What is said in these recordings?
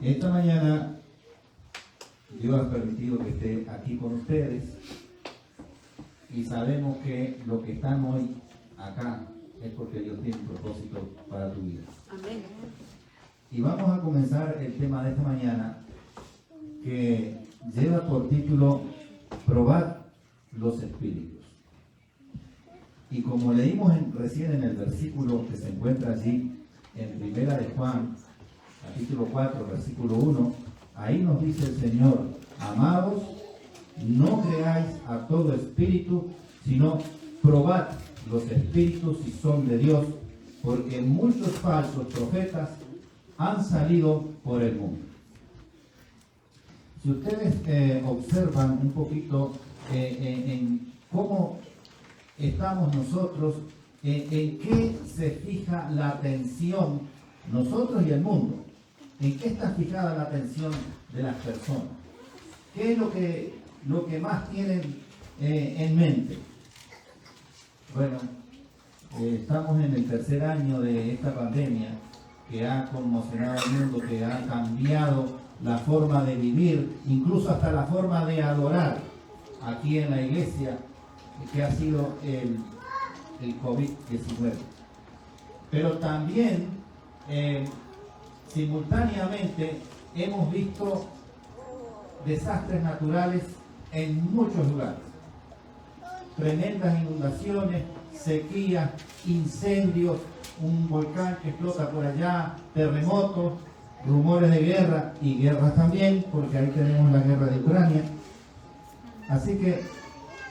Esta mañana Dios ha permitido que esté aquí con ustedes y sabemos que lo que están hoy acá es porque Dios tiene un propósito para tu vida. Amén. Y vamos a comenzar el tema de esta mañana que lleva por título Probar los espíritus. Y como leímos recién en el versículo que se encuentra allí en Primera de Juan, capítulo 4, versículo 1, ahí nos dice el Señor: amados, no creáis a todo espíritu, sino probad los espíritus si son de Dios, porque muchos falsos profetas han salido por el mundo. Si ustedes observan un poquito en cómo estamos nosotros, en qué se fija la atención nosotros y el mundo, en qué está fijada la atención de las personas, qué es lo que más tienen en mente. Bueno, estamos en el tercer año de esta pandemia que ha conmocionado al mundo, que ha cambiado la forma de vivir, incluso hasta la forma de adorar aquí en la iglesia, que ha sido el COVID-19. Pero también, simultáneamente, hemos visto desastres naturales en muchos lugares. Tremendas inundaciones, sequías, incendios, un volcán que explota por allá, terremotos, rumores de guerra y guerras también, porque ahí tenemos la guerra de Ucrania. Así que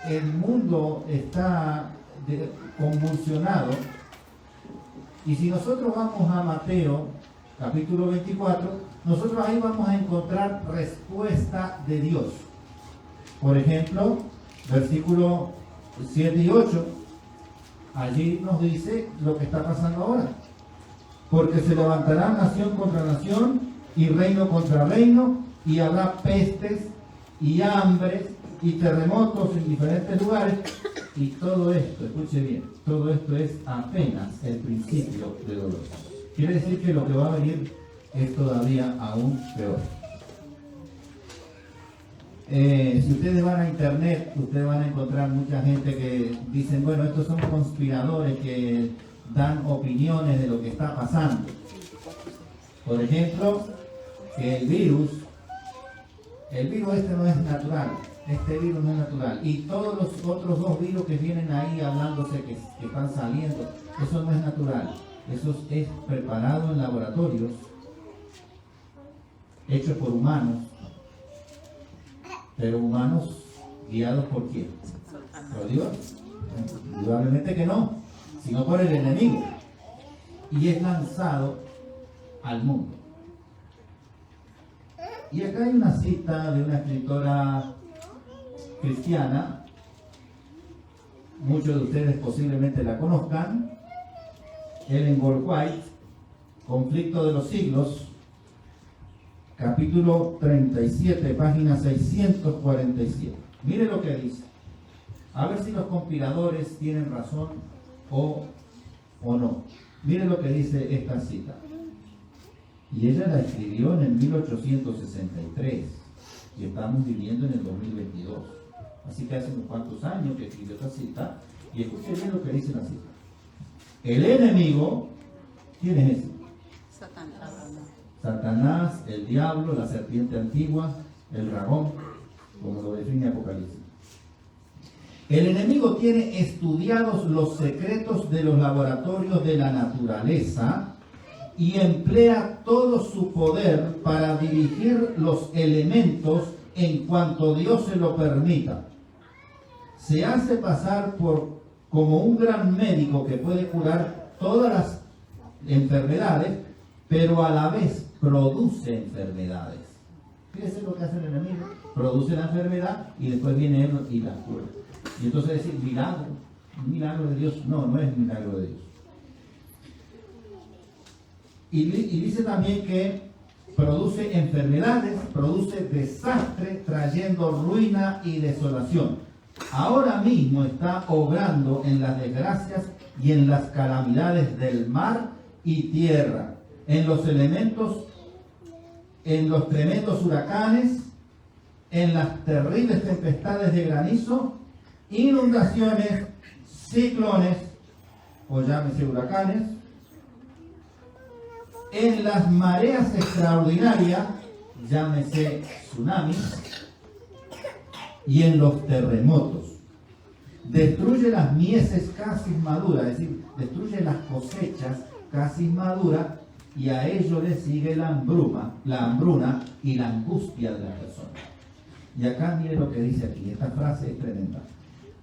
el mundo está convulsionado. Y si nosotros vamos a Mateo, capítulo 24, nosotros ahí vamos a encontrar respuesta de Dios. Por ejemplo, versículos 7 y 8, allí nos dice lo que está pasando ahora. Porque se levantará nación contra nación y reino contra reino, y habrá pestes y hambres y terremotos en diferentes lugares. Y todo esto, escuche bien, todo esto es apenas el principio de dolor. Quiere decir que lo que va a venir es todavía aún peor. Si ustedes van a internet, ustedes van a encontrar mucha gente que dicen, bueno, estos son conspiradores que dan opiniones de lo que está pasando. Por ejemplo, que el virus este no es natural. Este virus no es natural. Y todos los otros dos virus que vienen ahí hablándose que están saliendo, eso no es natural. Eso es preparado en laboratorios, hechos por humanos, pero humanos guiados por quién? ¿Por Dios? Indudablemente que no, sino por el enemigo. Y es lanzado al mundo. Y acá hay una cita de una escritora cristiana, muchos de ustedes posiblemente la conozcan, Ellen G. White, Conflicto de los Siglos, capítulo 37, página 647. Mire lo que dice. A ver si los conspiradores tienen razón o no. Mire lo que dice esta cita. Y ella la escribió en el 1863 y estamos viviendo en el 2022. Así que hace unos cuantos años que escribió esta cita, y escuchen bien lo que dice la cita. El enemigo, ¿quién es ese? Satanás, el diablo, la serpiente antigua, el dragón, como lo define Apocalipsis. El enemigo tiene estudiados los secretos de los laboratorios de la naturaleza y emplea todo su poder para dirigir los elementos en cuanto Dios se lo permita. Se hace pasar como un gran médico que puede curar todas las enfermedades, pero a la vez produce enfermedades. Fíjense lo que hace el enemigo. Produce la enfermedad y después viene él y la cura. Y entonces decir, milagro, un milagro de Dios. No, no es milagro de Dios. Y dice también que produce enfermedades, produce desastre, trayendo ruina y desolación. Ahora mismo está obrando en las desgracias y en las calamidades del mar y tierra, en los elementos en los tremendos huracanes, en las terribles tempestades de granizo, inundaciones, ciclones, o llámese huracanes, en las mareas extraordinarias, llámese tsunamis, y en los terremotos. Destruye las mieses casi maduras, es decir, destruye las cosechas casi maduras, y a ello le sigue la hambruna y la angustia de la persona. Y acá mire lo que dice aquí, esta frase es tremenda.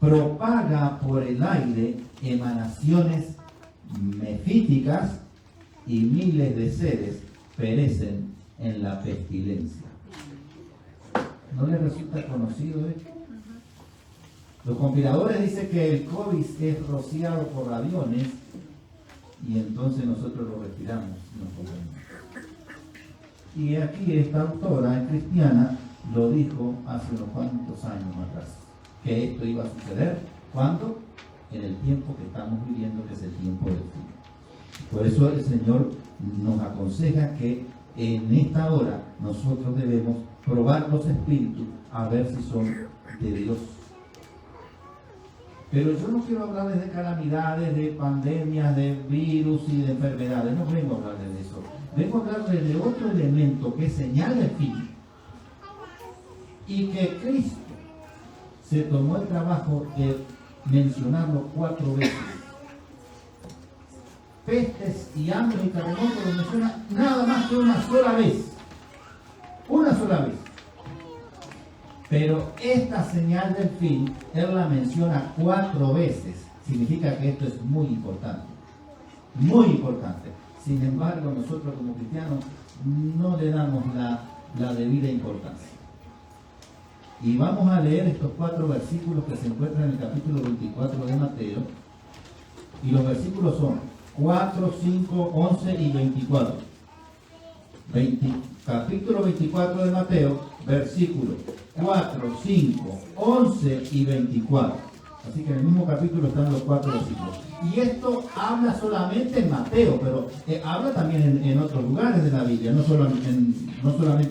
Propaga por el aire emanaciones mefíticas y miles de seres perecen en la pestilencia. ¿No les resulta conocido esto? Los compiladores dicen que el COVID es rociado por aviones y entonces nosotros lo respiramos. Y aquí esta autora cristiana lo dijo hace unos cuantos años atrás, que esto iba a suceder. ¿Cuándo? En el tiempo que estamos viviendo, que es el tiempo del fin. Por eso el Señor nos aconseja que en esta hora nosotros debemos probar los espíritus a ver si son de Dios. Pero yo no quiero hablarles de calamidades, de pandemias, de virus y de enfermedades. No vengo a hablarles de eso. Vengo a hablarles de otro elemento que es señal de fin. Y que Cristo se tomó el trabajo de mencionarlo 4 veces. Pestes y hambre y terremotos lo menciona nada más que una sola vez. Una sola vez. Pero esta señal del fin, Él la menciona 4 veces. Significa que esto es muy importante. Muy importante. Sin embargo, nosotros como cristianos no le damos la debida importancia. Y vamos a leer estos 4 versículos que se encuentran en el capítulo 24 de Mateo. Y los versículos son 4, 5, 11 y 24. Capítulo 24 de Mateo, versículos 4, 5, 11 y 24. Así que en el mismo capítulo están los 4 versículos. Y esto habla solamente en Mateo, pero habla también en otros lugares de la Biblia, no solamente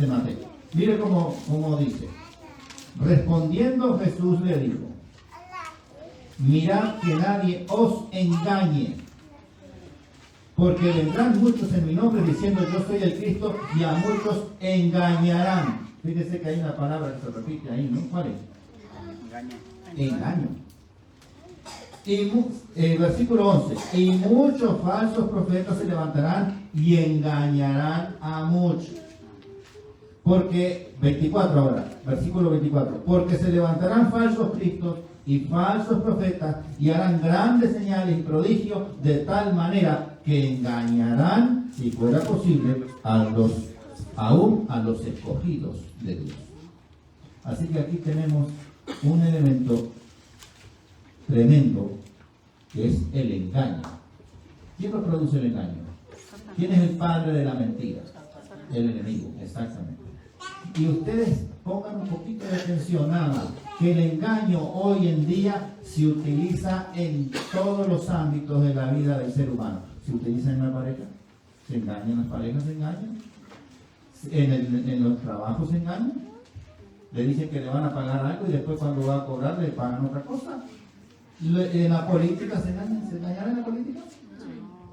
en Mateo. Mire cómo dice. Respondiendo Jesús le dijo: mirad que nadie os engañe, porque vendrán muchos en mi nombre diciendo yo soy el Cristo, y a muchos engañarán. Fíjese que hay una palabra que se repite ahí, ¿no? ¿Cuál es? Engaño. Y versículo 11. Y muchos falsos profetas se levantarán y engañarán a muchos. Porque, 24 ahora, versículo 24. Porque se levantarán falsos cristos y falsos profetas y harán grandes señales y prodigios de tal manera que engañarán, si fuera posible, aún a los escogidos de Dios. Así que aquí tenemos un elemento tremendo que es el engaño. ¿Quién lo produce el engaño? ¿Quién es el padre de la mentira? El enemigo, exactamente. Y ustedes pongan un poquito de atención nada más, que el engaño hoy en día se utiliza en todos los ámbitos de la vida del ser humano. Se utiliza en la pareja, se engañan las parejas, se engañan. En los trabajos se engañan. Le dicen que le van a pagar algo y después cuando va a cobrar le pagan otra cosa. En la política se engañan. ¿Se engañan en la política?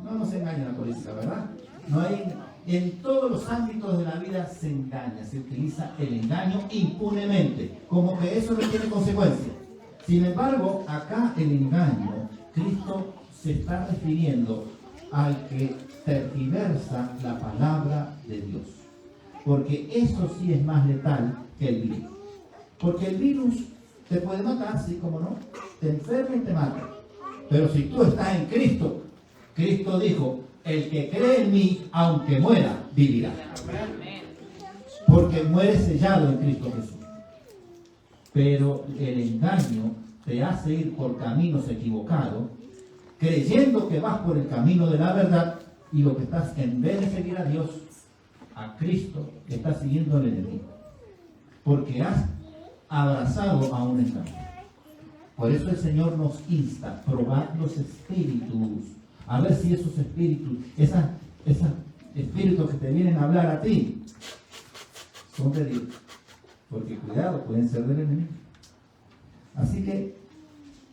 No se engaña en la política, ¿verdad? No hay... En todos los ámbitos de la vida se engaña, se utiliza el engaño impunemente, como que eso no tiene consecuencias. Sin embargo, acá el engaño, Cristo se está refiriendo al que tergiversa la palabra de Dios. Porque eso sí es más letal que el virus. Porque el virus te puede matar, sí, como no, te enferma y te mata. Pero si tú estás en Cristo, Cristo dijo: el que cree en mí, aunque muera, vivirá. Porque muere sellado en Cristo Jesús. Pero el engaño te hace ir por caminos equivocados, creyendo que vas por el camino de la verdad, y lo que estás, en vez de seguir a Dios, a Cristo, estás siguiendo al enemigo. Porque has abrazado a un engaño. Por eso el Señor nos insta: probad los espíritus, a ver si esos espíritus, esos espíritus que te vienen a hablar a ti, son de Dios. Porque cuidado, pueden ser del enemigo. Así que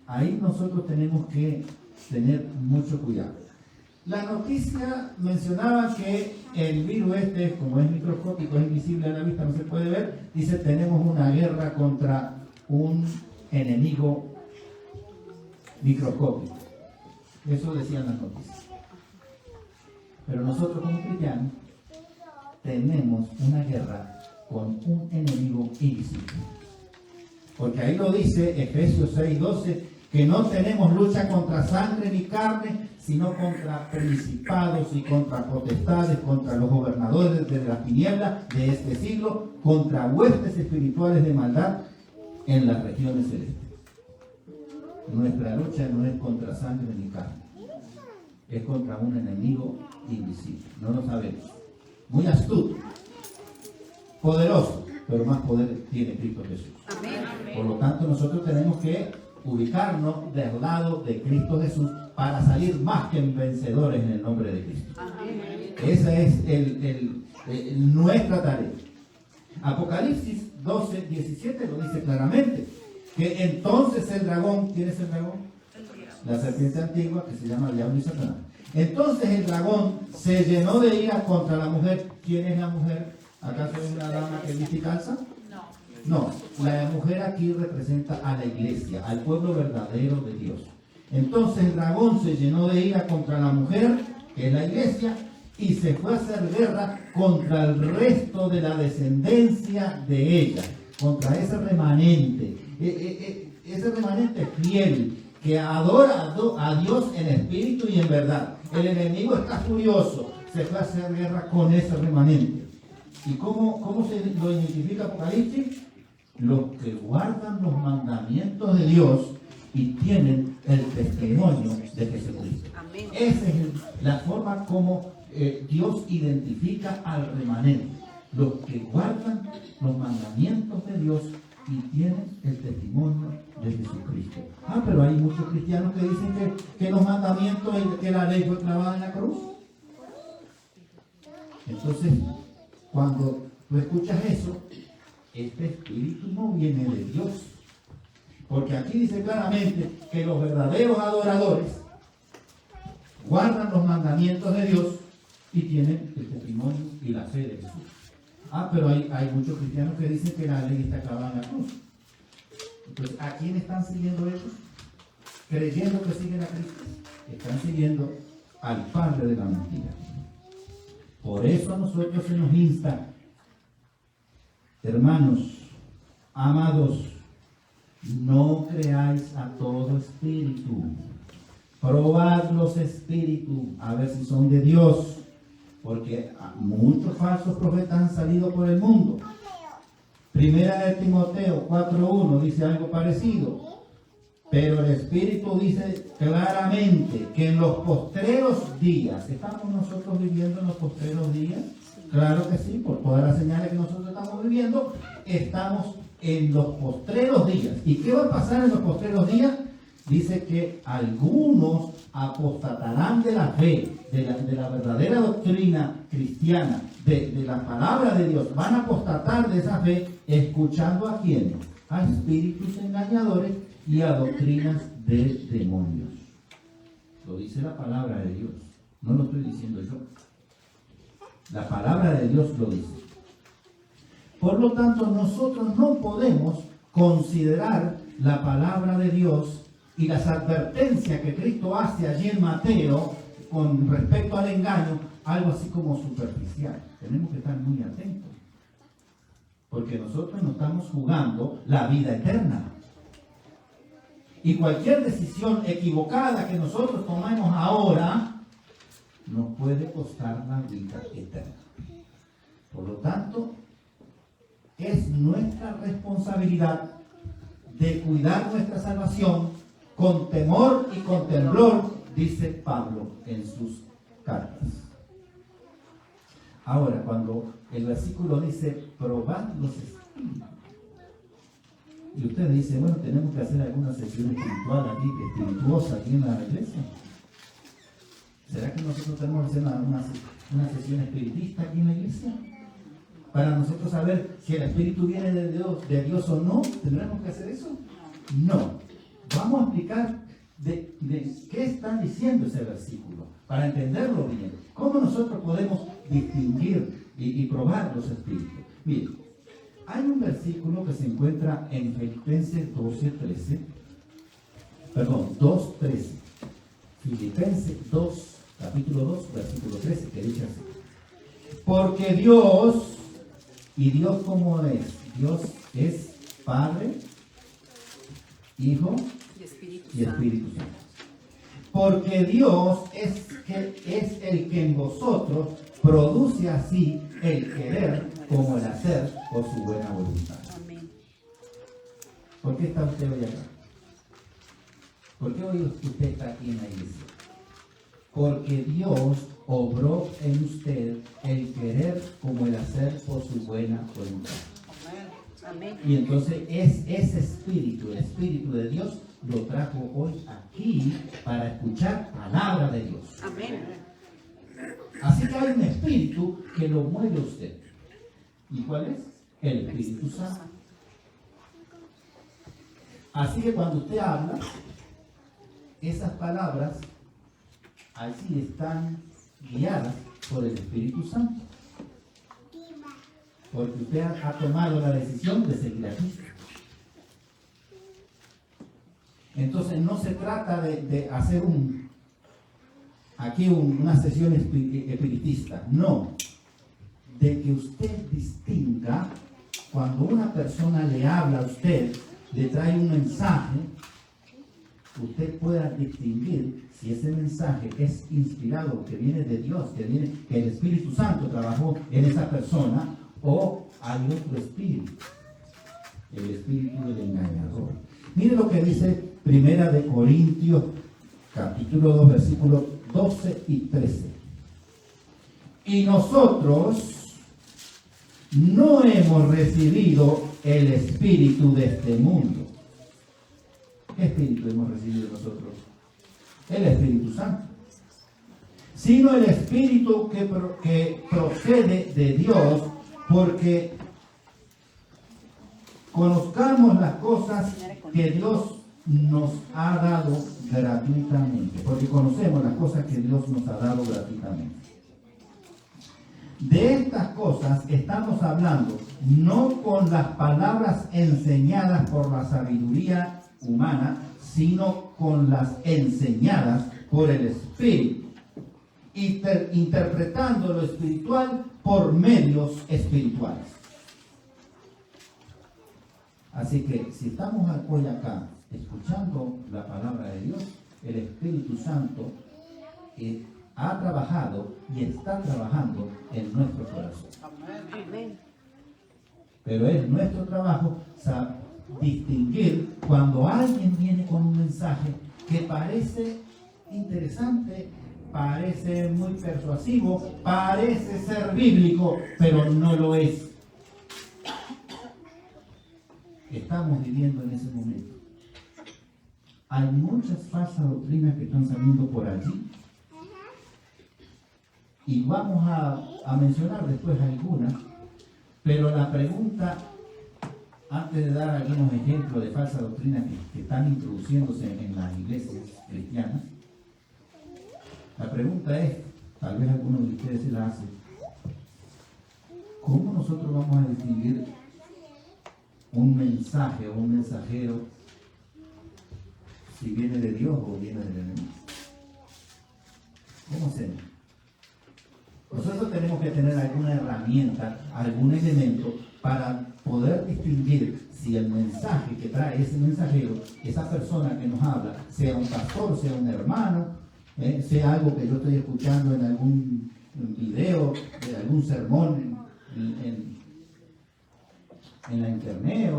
ahí nosotros tenemos que tener mucho cuidado. La noticia mencionaba que el virus este, como es microscópico, es invisible a la vista, no se puede ver, dice tenemos una guerra contra un enemigo microscópico. Eso decían las noticias. Pero nosotros como cristianos tenemos una guerra con un enemigo invisible. Porque ahí lo dice Efesios 6:12, que no tenemos lucha contra sangre ni carne, sino contra principados y contra potestades, contra los gobernadores de las tinieblas de este siglo, contra huestes espirituales de maldad en las regiones celestes. Nuestra lucha no es contra sangre ni carne, es contra un enemigo invisible. No lo sabemos. Muy astuto, poderoso, pero más poder tiene Cristo Jesús. Amén. Por lo tanto, nosotros tenemos que ubicarnos del lado de Cristo Jesús para salir más que vencedores en el nombre de Cristo. Amén. Esa es nuestra tarea. Apocalipsis 12:17 lo dice claramente, que entonces el dragón, ¿quién es el dragón? La serpiente antigua que se llama Diablo y Satanás. Entonces el dragón se llenó de ira contra la mujer. ¿Quién es la mujer? ¿Acaso es una dama que viste y calza? No, la mujer aquí representa a la iglesia, al pueblo verdadero de Dios. Entonces el dragón se llenó de ira contra la mujer, que es la iglesia, y se fue a hacer guerra contra el resto de la descendencia de ella, contra ese remanente fiel que adora a Dios en espíritu y en verdad. El enemigo está furioso, se fue a hacer guerra con ese remanente. ¿Y cómo se lo identifica Apocalipsis? Los que guardan los mandamientos de Dios y tienen el testimonio de Jesucristo. Amén. Esa es la forma como Dios identifica al remanente. Los que guardan los mandamientos de Dios y tienen el testimonio de Jesucristo. Pero hay muchos cristianos que dicen que los mandamientos y que la ley fue clavada en la cruz. Entonces, cuando tú escuchas eso, este espíritu no viene de Dios. Porque aquí dice claramente que los verdaderos adoradores guardan los mandamientos de Dios y tienen el testimonio y la fe de Jesús. Pero hay muchos cristianos que dicen que la ley está clavada en la cruz. Entonces, ¿a quién están siguiendo ellos? Creyendo que siguen a Cristo. Están siguiendo al padre de la mentira. Por eso a nosotros se nos insta, hermanos, amados, no creáis a todo espíritu. Probad los espíritus, a ver si son de Dios, porque muchos falsos profetas han salido por el mundo. Primera de Timoteo 4:1 dice algo parecido, pero el Espíritu dice claramente que en los postreros días, ¿estamos nosotros viviendo en los postreros días? Claro que sí, por todas las señales que nosotros estamos viviendo, estamos en los postreros días. ¿Y qué va a pasar en los postreros días? Dice que algunos apostatarán de la fe, de la verdadera doctrina cristiana, de la palabra de Dios. Van a apostatar de esa fe, escuchando a quiénes, a espíritus engañadores y a doctrinas de demonios. Lo dice la palabra de Dios, no lo estoy diciendo yo. La palabra de Dios lo dice. Por lo tanto, nosotros no podemos considerar la palabra de Dios y las advertencias que Cristo hace allí en Mateo con respecto al engaño, algo así como superficial. Tenemos que estar muy atentos, porque nosotros no estamos jugando la vida eterna. Y cualquier decisión equivocada que nosotros tomemos ahora nos puede costar la vida eterna. Por lo tanto, es nuestra responsabilidad de cuidar nuestra salvación con temor y con temblor, dice Pablo en sus cartas. Ahora, cuando el versículo dice, probad los espíritus, y usted dice, bueno, tenemos que hacer alguna sesión espiritual aquí, espirituosa aquí en la iglesia. ¿Será que nosotros tenemos que hacer una sesión espiritista aquí en la iglesia? para nosotros saber si el Espíritu viene de Dios o no? ¿Tendremos que hacer eso? No. Vamos a explicar de qué está diciendo ese versículo, para entenderlo bien. ¿Cómo nosotros podemos distinguir y probar los espíritus? Miren, hay un versículo que se encuentra en Filipenses 2:13. Filipenses 2, capítulo 2, versículo 13, que dice así: porque Dios, ¿y Dios cómo es? Dios es Padre, Hijo y Espíritu Santo. Porque Dios es el que en vosotros produce así el querer como el hacer por su buena voluntad. Amén. ¿Por qué está usted hoy acá? ¿Por qué hoy usted está aquí en la iglesia? Porque Dios obró en usted el querer como el hacer por su buena voluntad. Amén. Y entonces es ese espíritu, el espíritu de Dios, lo trajo hoy aquí para escuchar palabra de Dios. Amén. Así que hay un espíritu que lo mueve a usted. ¿Y cuál es? El Espíritu Santo. Así que cuando usted habla, esas palabras allí están guiadas por el Espíritu Santo. Porque usted ha tomado la decisión de seguir a Cristo. Entonces no se trata de hacer una sesión espiritista, no. De que usted distinga cuando una persona le habla a usted, le trae un mensaje, usted pueda distinguir si ese mensaje es inspirado, que viene de Dios, que el Espíritu Santo trabajó en esa persona, o hay otro espíritu, el espíritu del engañador. Mire lo que dice Primera de Corintios, capítulo 2, versículos 12 y 13. Y nosotros no hemos recibido el espíritu de este mundo. ¿Qué espíritu hemos recibido nosotros? El Espíritu Santo. Sino el espíritu que procede de Dios, porque conozcamos las cosas que Dios nos ha dado gratuitamente. Porque conocemos las cosas que Dios nos ha dado gratuitamente. De estas cosas estamos hablando, no con las palabras enseñadas por la sabiduría humana, sino con las enseñadas por el Espíritu, interpretando lo espiritual por medios espirituales. Así que si estamos hoy acá escuchando la palabra de Dios, el Espíritu Santo ha trabajado y está trabajando en nuestro corazón. Amén. Pero es nuestro trabajo distinguir cuando alguien viene con un mensaje que parece interesante, parece muy persuasivo, parece ser bíblico, pero no lo es. Estamos viviendo en ese momento. Hay muchas falsas doctrinas que están saliendo por allí. Y vamos a mencionar después algunas, pero la pregunta, antes de dar algunos ejemplos de falsa doctrina que están introduciéndose en las iglesias cristianas, la pregunta es, tal vez algunos de ustedes se la hacen, ¿cómo nosotros vamos a distinguir un mensaje o un mensajero si viene de Dios o viene del enemigo? ¿Cómo hacemos? Nosotros tenemos que tener alguna herramienta, algún elemento para poder distinguir si el mensaje que trae ese mensajero, esa persona que nos habla, sea un pastor, sea un hermano, sea algo que yo estoy escuchando en algún video, de algún sermón en la internet.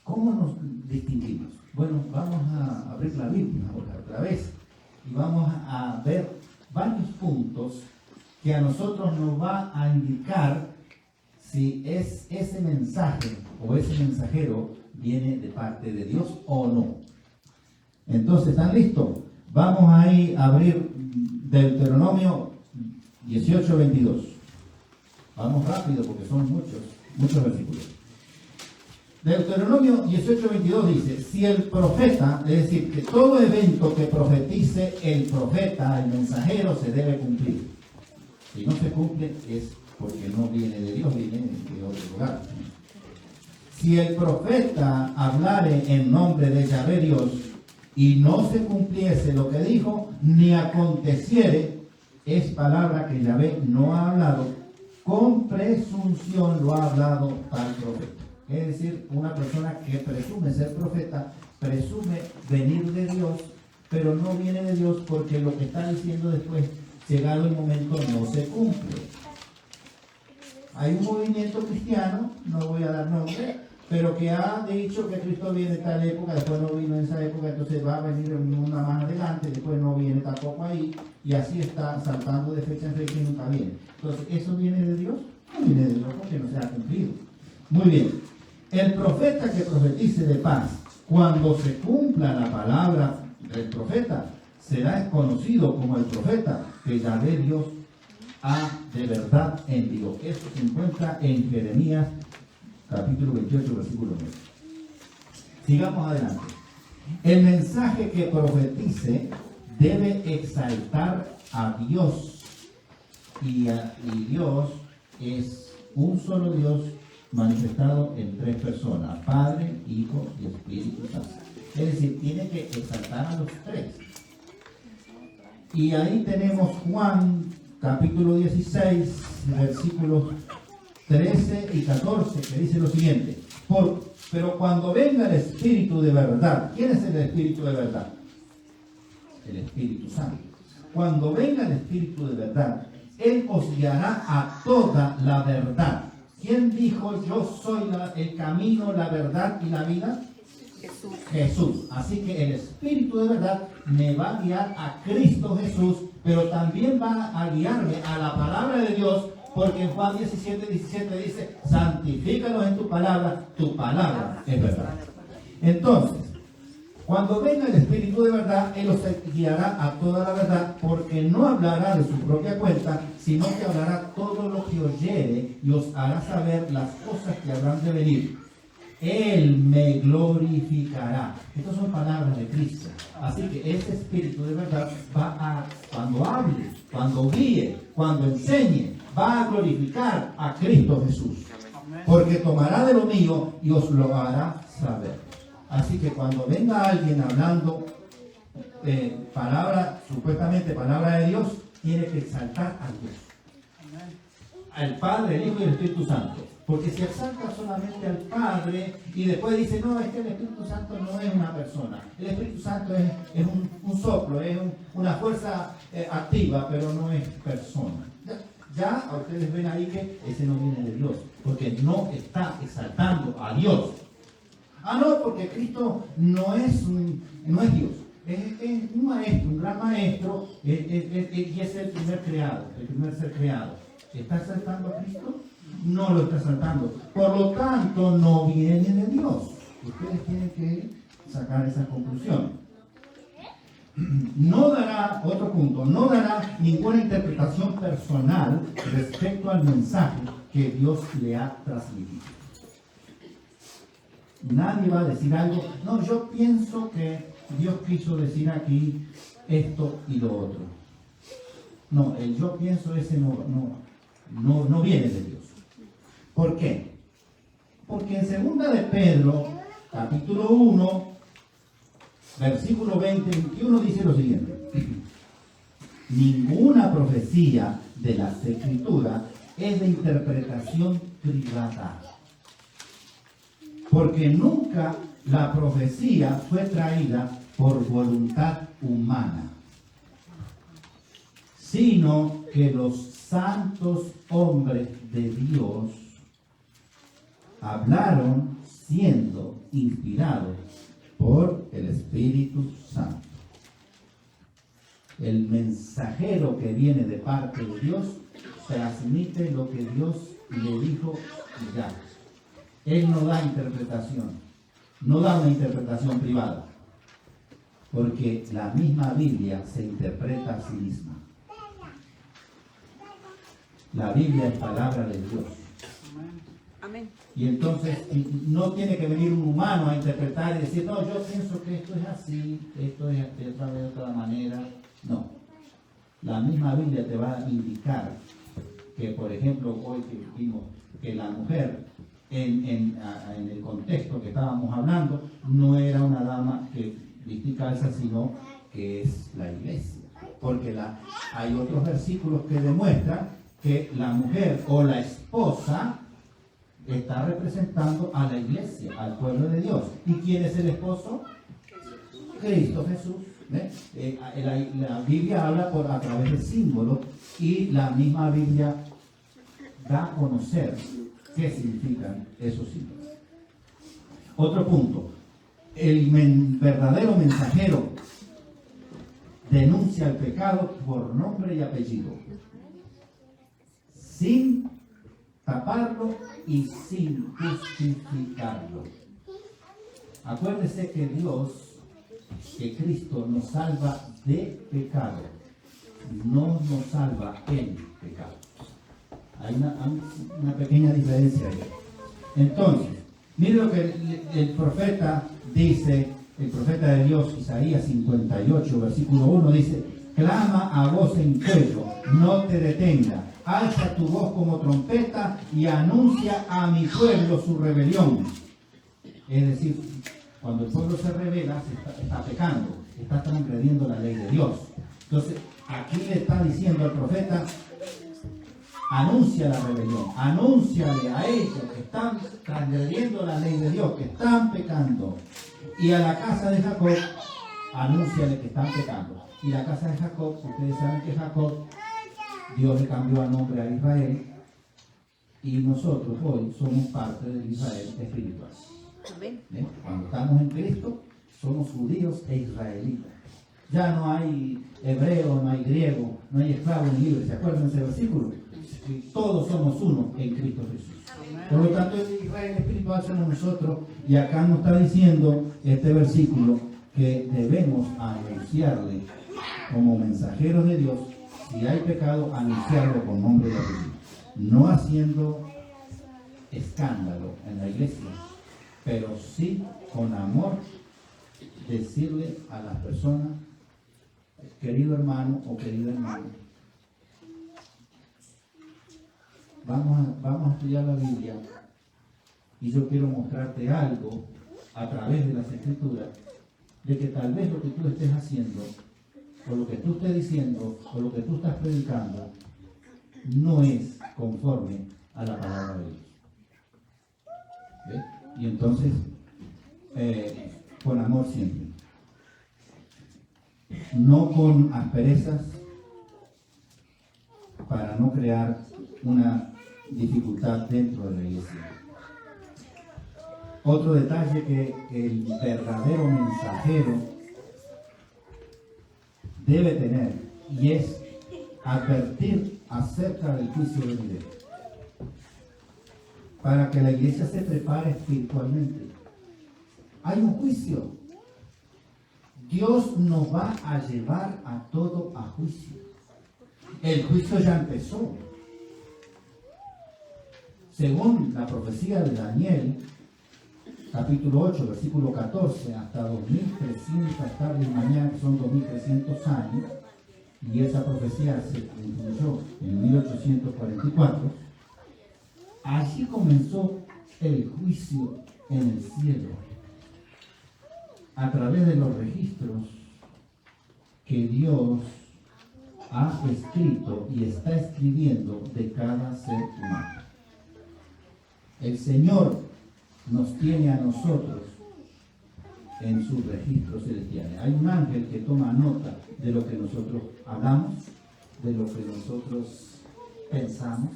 ¿Cómo nos distinguimos? Bueno, vamos a abrir la Biblia otra vez y vamos a ver varios puntos que a nosotros nos va a indicar si es ese mensaje o ese mensajero viene de parte de Dios o no. Entonces, ¿están listos? Vamos a abrir Deuteronomio 18:22. Vamos rápido porque son muchos versículos. Deuteronomio 18:22 dice, si el profeta, es decir, que todo evento que profetice el profeta, el mensajero, se debe cumplir. Si no se cumple es porque no viene de Dios, viene de otro lugar. Si el profeta hablare en nombre de Yahvé Dios y no se cumpliese lo que dijo, ni aconteciere, es palabra que Yahvé no ha hablado, con presunción lo ha hablado tal profeta. Es decir, una persona que presume ser profeta, presume venir de Dios, pero no viene de Dios porque lo que está diciendo después, llegado el momento, no se cumple. Hay un movimiento cristiano, no voy a dar nombre, pero que ha dicho que Cristo viene en tal época, después no vino en esa época, entonces va a venir una más adelante, después no viene tampoco ahí, y así está saltando de fecha en fecha y nunca viene. Entonces, ¿eso viene de Dios? No viene de Dios porque no se ha cumplido. Muy bien. El profeta que profetice de paz, cuando se cumpla la palabra del profeta, será conocido como el profeta que Yahvé Dios ha de verdad envió. Esto se encuentra en Jeremías capítulo 28, versículo 9. Sigamos adelante. El mensaje que profetice debe exaltar a Dios. Y Dios es un solo Dios manifestado en tres personas: Padre, Hijo y Espíritu Santo. Es decir, tiene que exaltar a los tres. Y ahí tenemos Juan capítulo 16, versículos 13 y 14, que dice lo siguiente: pero cuando venga el Espíritu de verdad, ¿quién es el Espíritu de verdad? El Espíritu Santo. Cuando venga el Espíritu de verdad, Él os guiará a toda la verdad. ¿Quién dijo yo soy el camino, la verdad y la vida? Jesús. Jesús. Así que el Espíritu de verdad me va a guiar a Cristo Jesús, pero también va a guiarme a la palabra de Dios, porque en Juan 17:17 dice, santifícalos en tu palabra es verdad. Entonces, cuando venga el Espíritu de verdad, Él os guiará a toda la verdad, porque no hablará de su propia cuenta, sino que hablará todo lo que oyere y os hará saber las cosas que habrán de venir. Él me glorificará. Estas son palabras de Cristo. Así que ese Espíritu de verdad va a, cuando hable, cuando guíe, cuando enseñe, va a glorificar a Cristo Jesús. Porque tomará de lo mío y os lo hará saber. Así que cuando venga alguien hablando supuestamente palabra de Dios, tiene que exaltar a Dios. Al Padre, el Hijo y el Espíritu Santo. Porque si exalta solamente al Padre y después dice, no, es que el Espíritu Santo no es una persona. El Espíritu Santo es un soplo, es una fuerza activa, pero no es persona. Ya ustedes ven ahí que ese no viene de Dios, porque no está exaltando a Dios. No, porque Cristo no es Dios. Es un maestro, un gran maestro, y es el primer creado, el primer ser creado. ¿Está exaltando a Cristo? No lo está exaltando. Por lo tanto, no viene de Dios. Ustedes tienen que sacar esa conclusión. No dará, otro punto, no dará ninguna interpretación personal respecto al mensaje que Dios le ha transmitido. Nadie va a decir algo, no, yo pienso que Dios quiso decir aquí esto y lo otro. No, el yo pienso ese no viene de Dios. ¿Por qué? Porque en 2 de Pedro, capítulo 1, versículo 20-21 dice lo siguiente: ninguna profecía de las Escrituras es de interpretación privada, porque nunca la profecía fue traída por voluntad humana, sino que los santos hombres de Dios hablaron siendo inspirados por el Espíritu Santo. El mensajero que viene de parte de Dios transmite lo que Dios le dijo y ya. Él no da interpretación, no da una interpretación privada, porque la misma Biblia se interpreta a sí misma. La Biblia es palabra de Dios. Amén. Y entonces no tiene que venir un humano a interpretar y decir, no, yo pienso que esto es así, esto es de otra manera. No. La misma Biblia te va a indicar que, por ejemplo, hoy que vimos que la mujer, en el contexto que estábamos hablando, no era una dama que viste calza, sino que es la iglesia. Porque hay otros versículos que demuestran que la mujer o la esposa está representando a la iglesia, al pueblo de Dios. ¿Y quién es el esposo? Cristo Jesús. La Biblia habla a través de símbolos y la misma Biblia da a conocer qué significan esos símbolos. Otro punto. El verdadero mensajero denuncia el pecado por nombre y apellido, sin taparlo y sin justificarlo. Acuérdese que Cristo nos salva de pecado, no nos salva en pecado. Hay una pequeña diferencia ahí. Entonces, mire lo que el profeta dice, el profeta de Dios, Isaías 58, versículo 1, dice: clama a voz en cuello, no te detenga, alza tu voz como trompeta y anuncia a mi pueblo su rebelión. Es decir, cuando el pueblo se rebela, está pecando, está transgrediendo la ley de Dios. Entonces, aquí le está diciendo al profeta: anuncia la rebelión, anúnciale a ellos que están transgrediendo la ley de Dios, que están pecando. Y a la casa de Jacob, anúnciale que están pecando. Y la casa de Jacob, ustedes saben que Jacob, Dios le cambió el nombre a Israel, y nosotros hoy somos parte del Israel espiritual. ¿Ven? Cuando estamos en Cristo, somos judíos e israelitas. Ya no hay hebreo, no hay griego, no hay esclavo ni libre. ¿Se acuerdan de ese versículo? Todos somos uno en Cristo Jesús. Por lo tanto, el Israel espiritual somos nosotros, y acá nos está diciendo este versículo que debemos anunciarle como mensajeros de Dios. Si hay pecado, anunciarlo con nombre y apellido, no haciendo escándalo en la iglesia, pero sí con amor decirle a las personas: querido hermano o querida hermana, vamos a estudiar la Biblia, y yo quiero mostrarte algo a través de las Escrituras, de que tal vez lo que tú estés haciendo, o lo que tú estés diciendo, o lo que tú estás predicando, no es conforme a la palabra de Dios. ¿Ve? Y entonces, con amor siempre. No con asperezas, para no crear una dificultad dentro de la iglesia. Otro detalle que el verdadero mensajero debe tener, y es advertir acerca del juicio venidero, para que la iglesia se prepare espiritualmente. Hay un juicio. Dios nos va a llevar a todo a juicio. El juicio ya empezó. Según la profecía de Daniel, capítulo 8, versículo 14, hasta 2300 tardes y mañana, que son 2300 años, y esa profecía se concluyó en 1844, allí comenzó el juicio en el cielo, a través de los registros que Dios ha escrito y está escribiendo de cada ser humano. El Señor nos tiene a nosotros en sus registros celestiales. Hay un ángel que toma nota de lo que nosotros hablamos, de lo que nosotros pensamos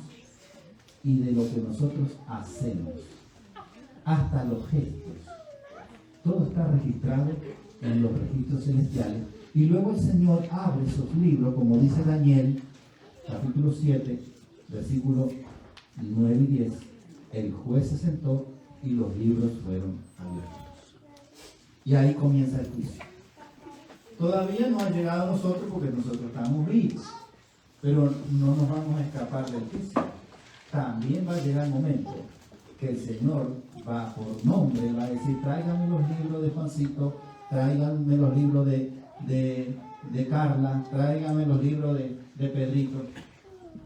y de lo que nosotros hacemos, hasta los gestos. Todo está registrado en los registros celestiales, y luego el Señor abre esos libros, como dice Daniel, capítulo 7, versículos 9 y 10. El juez se sentó y los libros fueron abiertos. Y ahí comienza el juicio. Todavía no ha llegado a nosotros porque nosotros estamos vivos, Pero no nos vamos a escapar del juicio. También va a llegar el momento que el Señor va por nombre, va a decir, tráiganme los libros de Juancito, tráiganme los libros de Carla, tráiganme los libros de Pedrito.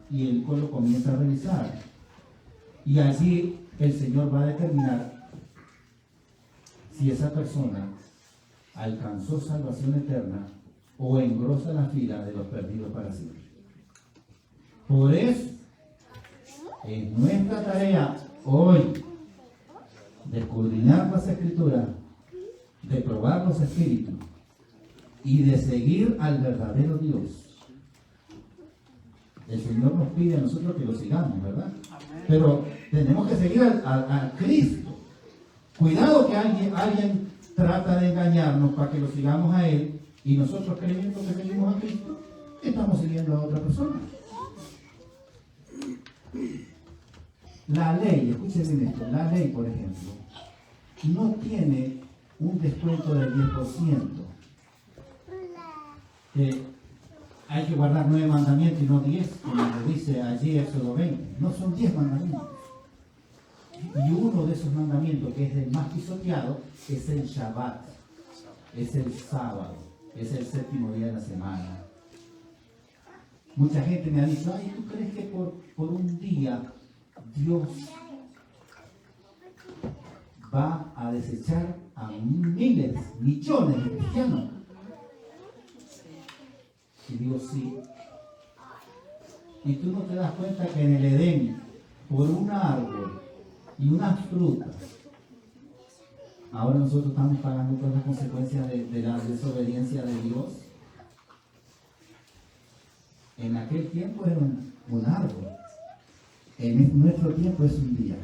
Y el pueblo comienza a revisar. Y allí el Señor va a determinar si esa persona alcanzó salvación eterna o engrosa la fila de los perdidos para siempre. Por eso, es nuestra tarea hoy de escudriñar las Escrituras, de probar los espíritus y de seguir al verdadero Dios. El Señor nos pide a nosotros que lo sigamos, ¿verdad? Pero tenemos que seguir a Cristo. Cuidado que alguien trata de engañarnos para que lo sigamos a Él y nosotros creyendo que seguimos a Cristo, estamos siguiendo a otra persona. La ley, escuchen bien esto, la ley, por ejemplo, no tiene un descuento del 10%. Hay que guardar 9 mandamientos y no 10, como lo dice allí Éxodo 20. No son 10 mandamientos. Y uno de esos mandamientos, que es el más pisoteado, es el Shabbat, es el sábado, es el 7º día de la semana. Mucha gente me ha dicho, ay, ¿tú crees que por un día Dios va a desechar a miles, millones de cristianos? Y digo, sí. Y tú no te das cuenta que en el Edén, por un árbol y unas frutas, ahora nosotros estamos pagando todas las consecuencias de la desobediencia de Dios. En aquel tiempo era un árbol. En nuestro tiempo es un día.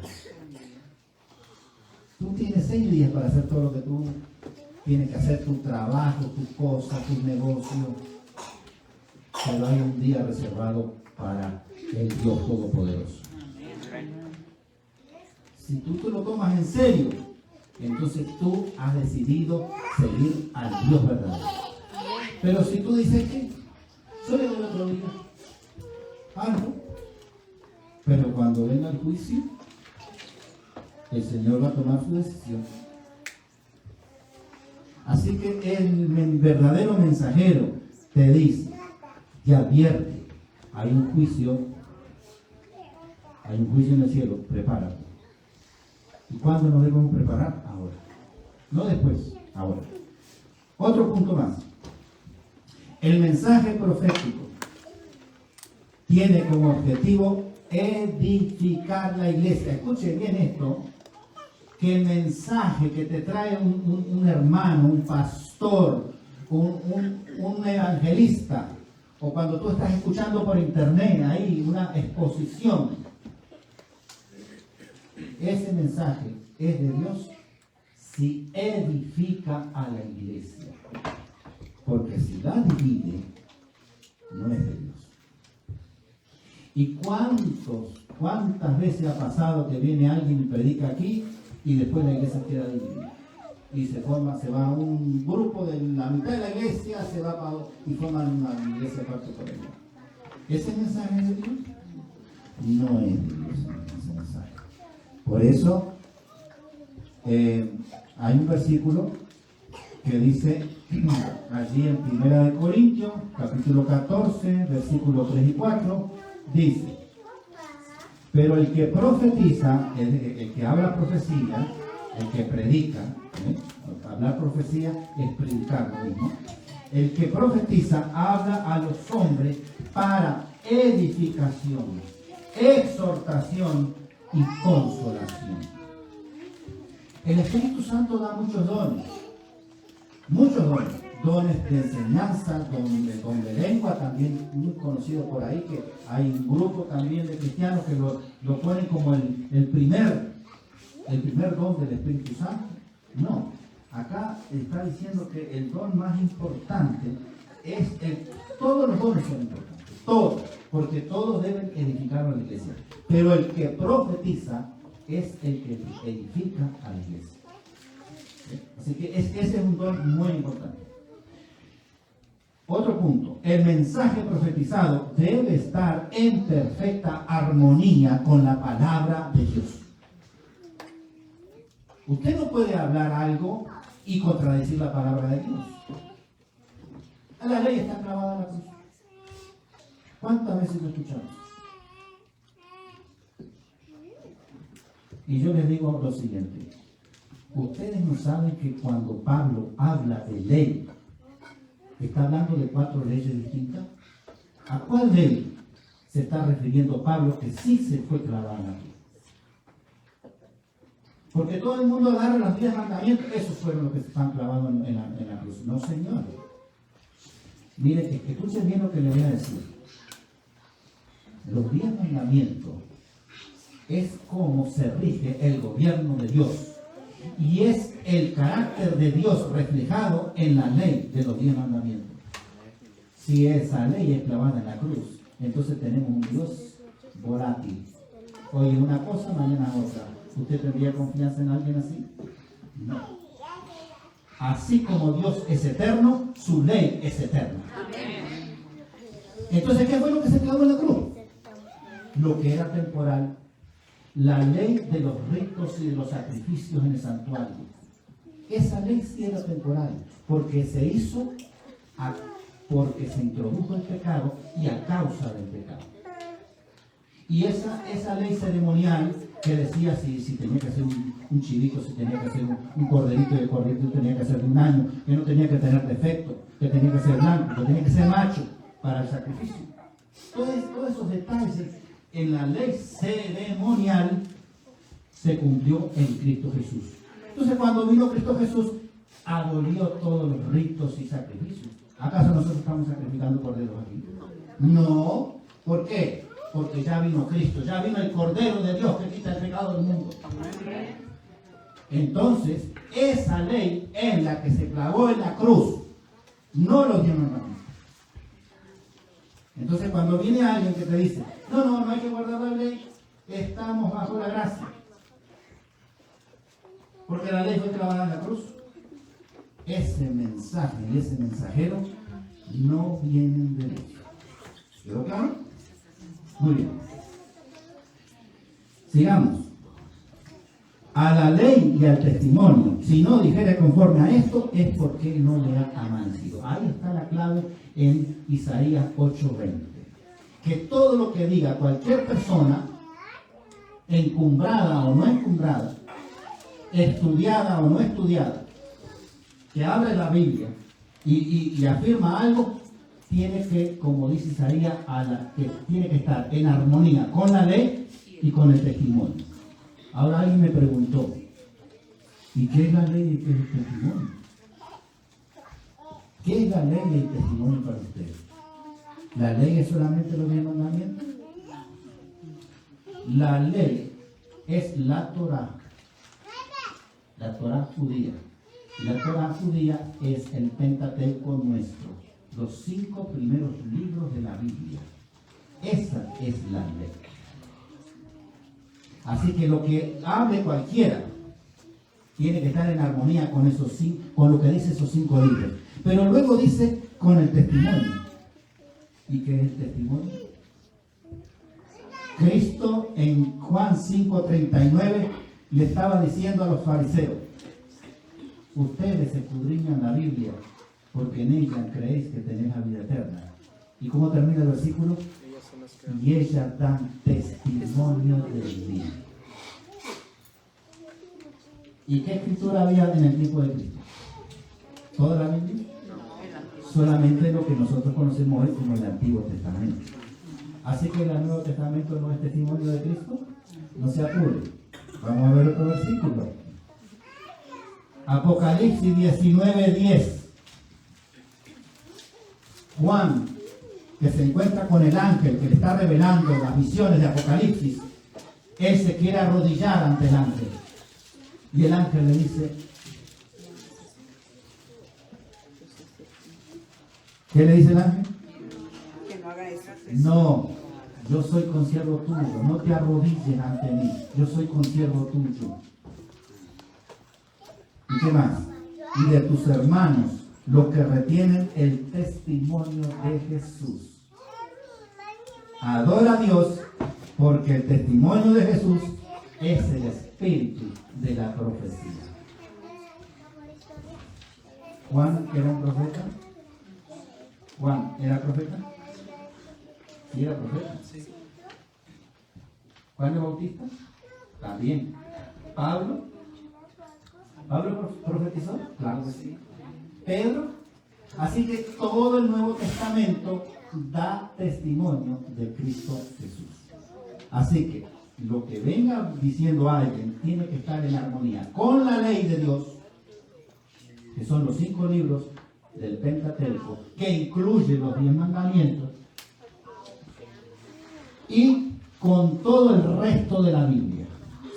Tú tienes 6 días para hacer todo lo que tú tienes que hacer, tu trabajo, tus cosas, tus negocios. Pero hay un día reservado para el Dios Todopoderoso. Si tú te lo tomas en serio, entonces tú has decidido seguir al Dios verdadero. Pero si tú dices que yo le doy otro día, algo, pero cuando venga el juicio, el Señor va a tomar su decisión. Así que el verdadero mensajero te dice, te advierte, hay un juicio en el cielo, prepárate. ¿Y cuándo nos debemos preparar? Ahora. No después, ahora. Otro punto más. El mensaje profético tiene como objetivo edificar la iglesia. Escuchen bien esto, que el mensaje que te trae un hermano, un pastor, un evangelista, o cuando tú estás escuchando por internet ahí una exposición, ese mensaje es de Dios si edifica a la iglesia. Porque si la divide, no es de Dios. ¿Y cuántas veces ha pasado que viene alguien y predica aquí y después la iglesia queda dividida? Y se va un grupo de la mitad de la iglesia, se va y forman una iglesia aparte por allá. ¿Ese mensaje es de Dios? No es de Dios ese mensaje. Por eso hay un versículo que dice allí en 1 Corintios, capítulo 14, versículos 3 y 4, dice: pero el que profetiza, el que habla profecía, el que predica, hablar profecía es predicar lo mismo. El que profetiza habla a los hombres para edificación, exhortación y consolación. El Espíritu Santo da muchos dones, dones de enseñanza, don de lengua, también muy conocido por ahí, que hay un grupo también de cristianos que lo ponen como el primer don del Espíritu Santo. No, acá está diciendo que el don más importante es todos los dones son importantes, todos, porque todos deben edificar a la iglesia. Pero el que profetiza es el que edifica a la iglesia. Así que ese es un don muy importante. Otro punto, el mensaje profetizado debe estar en perfecta armonía con la palabra de Dios. Usted no puede hablar algo y contradecir la palabra de Dios. La ley está clavada en la cruz. ¿Cuántas veces lo escuchamos? Y yo les digo lo siguiente. Ustedes no saben que cuando Pablo habla de ley, está hablando de 4 leyes distintas. ¿A cuál ley se está refiriendo Pablo que sí se fue clavada en la cruz? Porque todo el mundo agarra los 10 mandamientos, esos fueron los que se están clavando en la cruz. No, señor. Mire, que escuchen bien lo que le voy a decir. Los 10 mandamientos es como se rige el gobierno de Dios. Y es el carácter de Dios reflejado en la ley de los 10 mandamientos. Si esa ley es clavada en la cruz, entonces tenemos un Dios volátil. Hoy una cosa, mañana otra. ¿Usted tendría confianza en alguien así? No. Así como Dios es eterno, su ley es eterna. Entonces, ¿qué fue lo que se clavó en la cruz? Lo que era temporal. La ley de los ritos y de los sacrificios en el santuario. Esa ley sí era temporal, porque se hizo porque se introdujo el pecado y a causa del pecado. Y esa ley ceremonial que decía si tenía que hacer un chivito, si tenía que hacer un corderito, y el corderito tenía que ser de 1 año, que no tenía que tener defecto, que tenía que ser blanco, que tenía que ser macho para el sacrificio. Todos esos detalles en la ley ceremonial se cumplió en Cristo Jesús. Entonces, cuando vino Cristo Jesús, abolió todos los ritos y sacrificios. ¿Acaso nosotros estamos sacrificando corderos aquí? No. ¿Por qué? Porque ya vino Cristo, ya vino el Cordero de Dios que quita el pecado del mundo. Entonces, esa ley es la que se clavó en la cruz, no los 10 mandamientos. Entonces, cuando viene alguien que te dice, no hay que guardar la ley, estamos bajo la gracia. Porque la ley fue clavada en la cruz. Ese mensaje y ese mensajero no vienen de Dios. ¿Quedó claro? Muy bien. Sigamos. A la ley y al testimonio, si no dijere conforme a esto, es porque no le ha amanecido. Ahí está la clave en Isaías 8:20. Que todo lo que diga cualquier persona, encumbrada o no encumbrada, estudiada o no estudiada, que abre la Biblia y afirma algo, tiene que, como dice Isaías, que tiene que estar en armonía con la ley y con el testimonio. Ahora alguien me preguntó, ¿y qué es la ley y qué es el testimonio? ¿Qué es la ley y el testimonio para ustedes? ¿La ley es solamente los 10 mandamientos? La ley es la Torá judía. Y la Torá judía es el Pentateuco nuestro, los 5 primeros libros de la Biblia. Esa es la ley. Así que lo que hable cualquiera tiene que estar en armonía con con lo que dice esos 5 libros. Pero luego dice con el testimonio. ¿Y qué es el testimonio? Cristo en Juan 5:39 le estaba diciendo a los fariseos: ustedes escudriñan la Biblia porque en ella creéis que tenéis la vida eterna. ¿Y cómo termina el versículo? Y ellas dan testimonio de mí. ¿Y qué escritura había en el tiempo de Cristo? ¿Toda la Biblia? Solamente lo que nosotros conocemos hoy como el Antiguo Testamento. Así que el Nuevo Testamento no es testimonio de Cristo. No se apure. Vamos a ver otro versículo. Apocalipsis 19:10. Juan, que se encuentra con el ángel que le está revelando las visiones de Apocalipsis, él se quiere arrodillar ante el ángel. Y el ángel le dice, ¿qué le dice el ángel? Que no haga eso. No, yo soy consiervo tuyo, no te arrodilles ante mí, yo soy consiervo tuyo. ¿Y qué más? Y de tus hermanos los que retienen el testimonio de Jesús. Adora a Dios porque el testimonio de Jesús es el espíritu de la profecía. ¿Juan era un profeta? ¿Juan era profeta? ¿Sí era profeta? ¿Juan el Bautista? También. ¿Pablo? ¿Pablo profetizó? Claro que sí. ¿Pedro? Así que todo el Nuevo Testamento da testimonio de Cristo Jesús. Así que lo que venga diciendo alguien tiene que estar en armonía con la ley de Dios, que son los 5 libros del Pentateuco, que incluye los 10 mandamientos, y con todo el resto de la Biblia.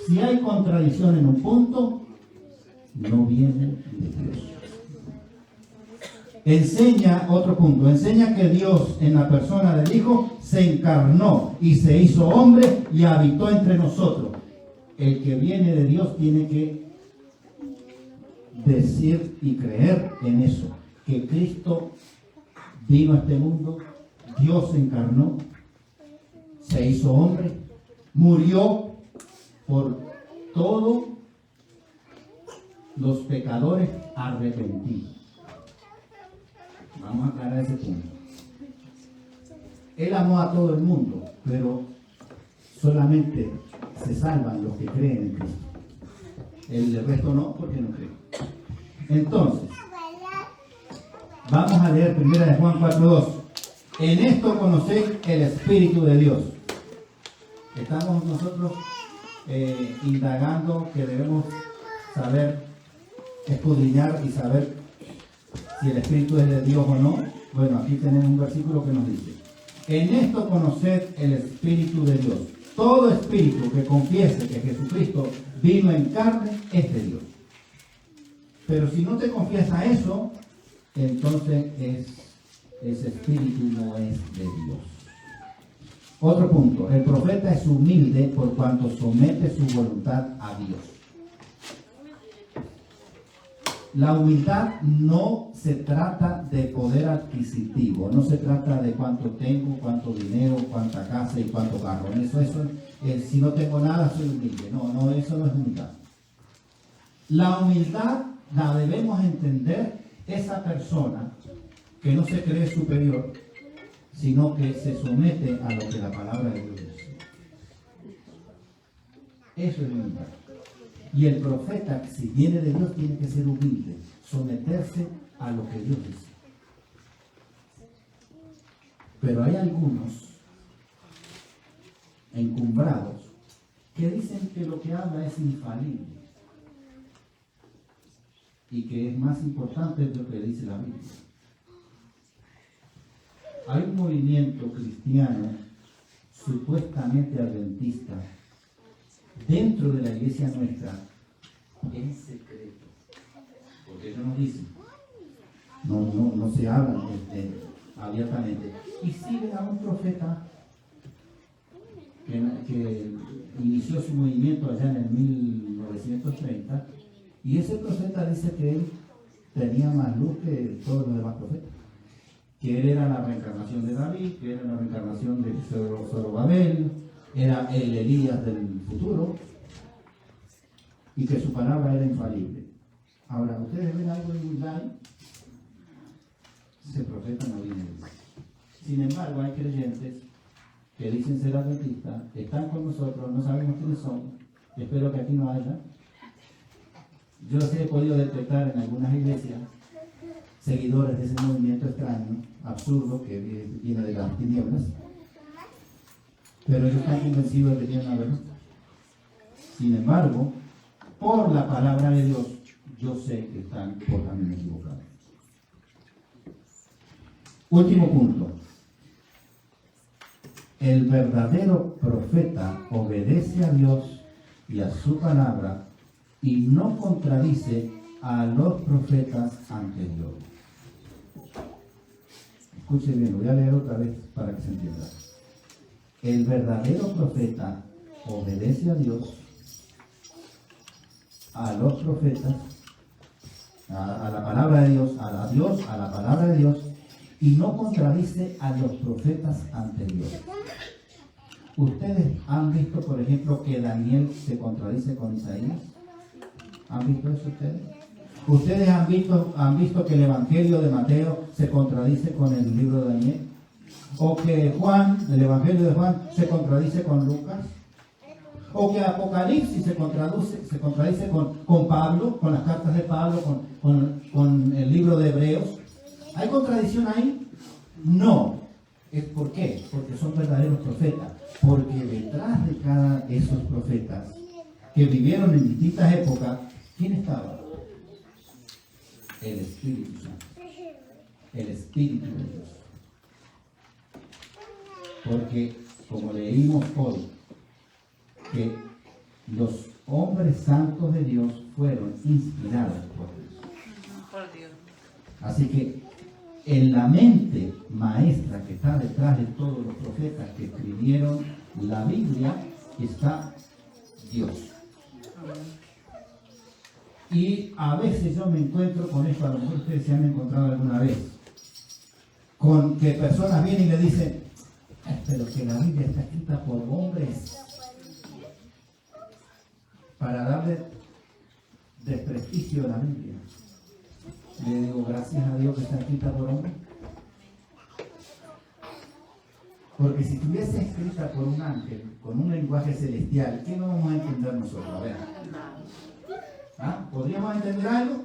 Si hay contradicción en un punto, no viene de Dios. Enseña, otro punto, enseña que Dios en la persona del Hijo se encarnó y se hizo hombre y habitó entre nosotros. El que viene de Dios tiene que decir y creer en eso, que Cristo vino a este mundo, Dios se encarnó, se hizo hombre, murió por todos los pecadores arrepentidos. Vamos a aclarar ese punto. Él amó a todo el mundo, pero solamente se salvan los que creen en Cristo. El resto no, porque no creen. Entonces, vamos a leer 1 Juan 4:2. En esto conocéis el Espíritu de Dios. Estamos nosotros indagando que debemos saber, escudriñar y saber si el Espíritu es de Dios o no. Bueno, aquí tenemos un versículo que nos dice: en esto conoced el Espíritu de Dios. Todo espíritu que confiese que Jesucristo vino en carne es de Dios. Pero si no te confiesa eso, entonces ese espíritu no es de Dios. Otro punto: el profeta es humilde por cuanto somete su voluntad a Dios. La humildad no se trata de poder adquisitivo, no se trata de cuánto tengo, cuánto dinero, cuánta casa y cuánto carro. Si no tengo nada, soy humilde. No, eso no es humildad. La humildad la debemos entender esa persona que no se cree superior, sino que se somete a lo que la palabra de Dios dice. Eso es humildad. Y el profeta, si viene de Dios, tiene que ser humilde, someterse a lo que Dios dice. Pero hay algunos encumbrados que dicen que lo que habla es infalible y que es más importante de lo que dice la Biblia. Hay un movimiento cristiano supuestamente adventista dentro de la iglesia nuestra, en secreto, porque ellos nos dicen, no se hablan abiertamente, y siguen a un profeta que inició su movimiento allá en el 1930, y ese profeta dice que él tenía más luz que todos los demás profetas, que él era la reencarnación de David, que era la reencarnación de Zorobabel, era el Elías del futuro, y que su palabra era infalible. Ahora, ¿ustedes ven algo de humildad? Ese profeta no viene de Dios. Sin embargo, hay creyentes que dicen ser adventistas, están con nosotros, no sabemos quiénes son, espero que aquí no haya. Yo sí he podido detectar en algunas iglesias seguidores de ese movimiento extraño, absurdo, que viene de las tinieblas, pero ellos están convencidos de que tienen la verdad. Sin embargo, por la palabra de Dios, yo sé que están por camino equivocado. Último punto. El verdadero profeta obedece a Dios y a su palabra y no contradice a los profetas anteriores. Escuche bien, lo voy a leer otra vez para que se entienda. El verdadero profeta obedece a Dios, a los profetas a la palabra de Dios, a la palabra de Dios, y no contradice a los profetas anteriores. ¿Ustedes han visto, por ejemplo, que Daniel se contradice con Isaías? ¿Han visto eso ustedes? ¿Ustedes han visto que el Evangelio de Mateo se contradice con el libro de Daniel? ¿O que el Evangelio de Juan se contradice con Lucas? ¿O que Apocalipsis se contradice con Pablo, con las cartas de Pablo, con el libro de Hebreos? ¿Hay contradicción ahí? No. ¿Por qué? Porque son verdaderos profetas. Porque detrás de cada de esos profetas que vivieron en distintas épocas, ¿quién estaba? El Espíritu Santo. El Espíritu de Dios. Porque, como leímos hoy, que los hombres santos de Dios fueron inspirados por Dios. Así que en la mente maestra que está detrás de todos los profetas que escribieron la Biblia está Dios. Y a veces yo me encuentro con esto, a lo mejor ustedes se han encontrado alguna vez, con que personas vienen y le dicen, pero que la Biblia está escrita por hombres, para darle desprestigio a la Biblia. Le digo, gracias a Dios que está escrita por hombres. Porque si estuviese escrita por un ángel, con un lenguaje celestial, ¿qué no vamos a entender nosotros? A ver. ¿Ah? ¿Podríamos entender algo?